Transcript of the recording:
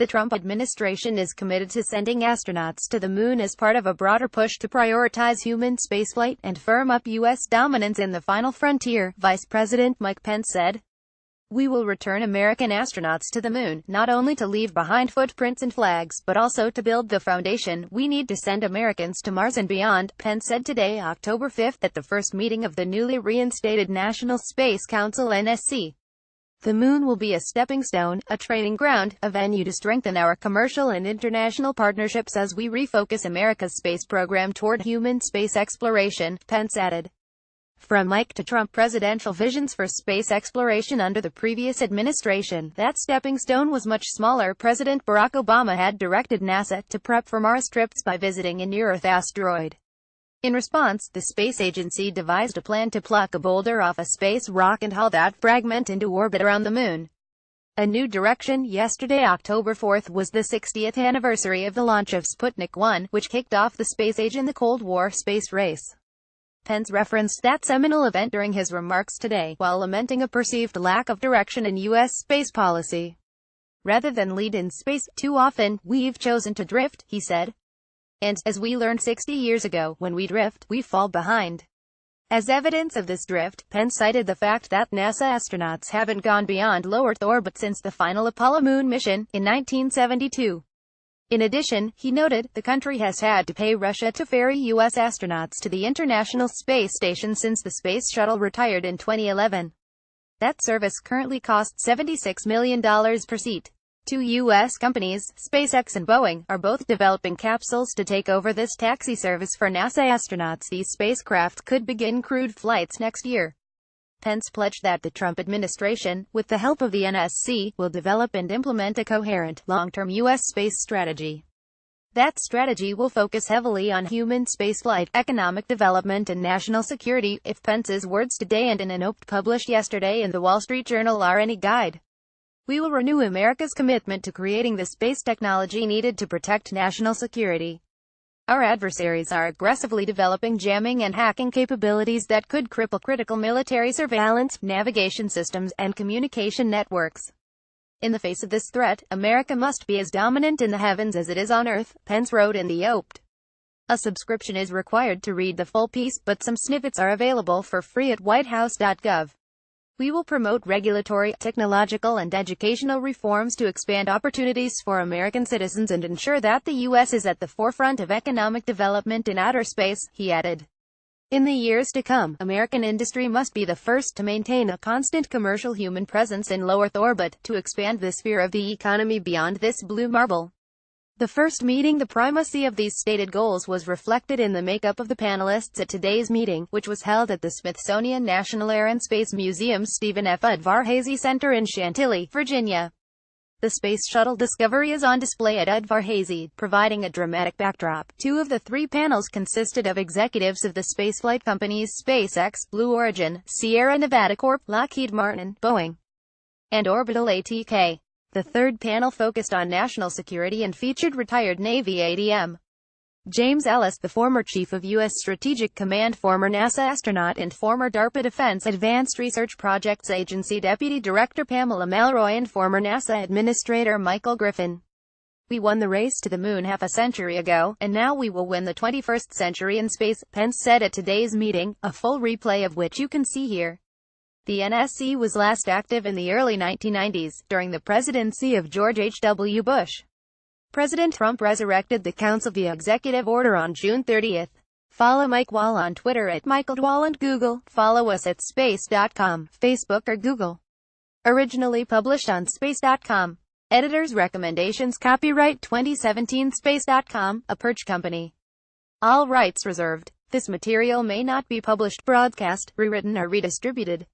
The Trump administration is committed to sending astronauts to the moon as part of a broader push to prioritize human spaceflight and firm up U.S. dominance in the final frontier, Vice President Mike Pence said. We will return American astronauts to the moon, not only to leave behind footprints and flags, but also to build the foundation we need to send Americans to Mars and beyond, Pence said today, October 5, at the first meeting of the newly reinstated National Space Council (NSC). The moon will be a stepping stone, a training ground, a venue to strengthen our commercial and international partnerships as we refocus America's space program toward human space exploration, Pence added. From Mike to Trump presidential visions for space exploration under the previous administration, that stepping stone was much smaller. President Barack Obama had directed NASA to prep for Mars trips by visiting a near-Earth asteroid. In response, the space agency devised a plan to pluck a boulder off a space rock and haul that fragment into orbit around the moon. A new direction. Yesterday, October 4th, was the 60th anniversary of the launch of Sputnik 1, which kicked off the space age in the Cold War space race. Pence referenced that seminal event during his remarks today, while lamenting a perceived lack of direction in U.S. space policy. Rather than lead in space, too often, we've chosen to drift, he said. And, as we learned 60 years ago, when we drift, we fall behind. As evidence of this drift, Pence cited the fact that NASA astronauts haven't gone beyond low Earth orbit since the final Apollo moon mission, in 1972. In addition, he noted, the country has had to pay Russia to ferry U.S. astronauts to the International Space Station since the Space Shuttle retired in 2011. That service currently costs $76 million per seat. Two U.S. companies, SpaceX and Boeing, are both developing capsules to take over this taxi service for NASA astronauts. These spacecraft could begin crewed flights next year. Pence pledged that the Trump administration, with the help of the NSC, will develop and implement a coherent, long-term U.S. space strategy. That strategy will focus heavily on human spaceflight, economic development and national security, if Pence's words today and in an op-ed published yesterday in the Wall Street Journal are any guide. We will renew America's commitment to creating the space technology needed to protect national security. Our adversaries are aggressively developing jamming and hacking capabilities that could cripple critical military surveillance, navigation systems, and communication networks. In the face of this threat, America must be as dominant in the heavens as it is on Earth, Pence wrote in the op-ed. A subscription is required to read the full piece, but some snippets are available for free at whitehouse.gov. We will promote regulatory, technological and educational reforms to expand opportunities for American citizens and ensure that the U.S. is at the forefront of economic development in outer space, he added. In the years to come, American industry must be the first to maintain a constant commercial human presence in low Earth orbit, to expand the sphere of the economy beyond this blue marble. The first meeting. The primacy of these stated goals was reflected in the makeup of the panelists at today's meeting, which was held at the Smithsonian National Air and Space Museum's Stephen F. Udvar-Hazy Center in Chantilly, Virginia. The Space Shuttle Discovery is on display at Udvar-Hazy, providing a dramatic backdrop. Two of the three panels consisted of executives of the spaceflight companies SpaceX, Blue Origin, Sierra Nevada Corp., Lockheed Martin, Boeing, and Orbital ATK. The third panel focused on national security and featured retired Navy ADM. James Ellis, the former chief of U.S. Strategic Command, former NASA astronaut and former DARPA Defense Advanced Research Projects Agency Deputy Director Pamela Malroy and former NASA Administrator Michael Griffin. We won the race to the moon half a century ago, and now we will win the 21st century in space, Pence said at today's meeting, a full replay of which you can see here. The NSC was last active in the early 1990s, during the presidency of George H.W. Bush. President Trump resurrected the council via executive order on June 30th. Follow Mike Wall on Twitter at MichaelWall and Google. Follow us at space.com, Facebook or Google. Originally published on space.com. Editor's recommendations. Copyright 2017 Space.com, a Perch Company. All rights reserved. This material may not be published, broadcast, rewritten or redistributed.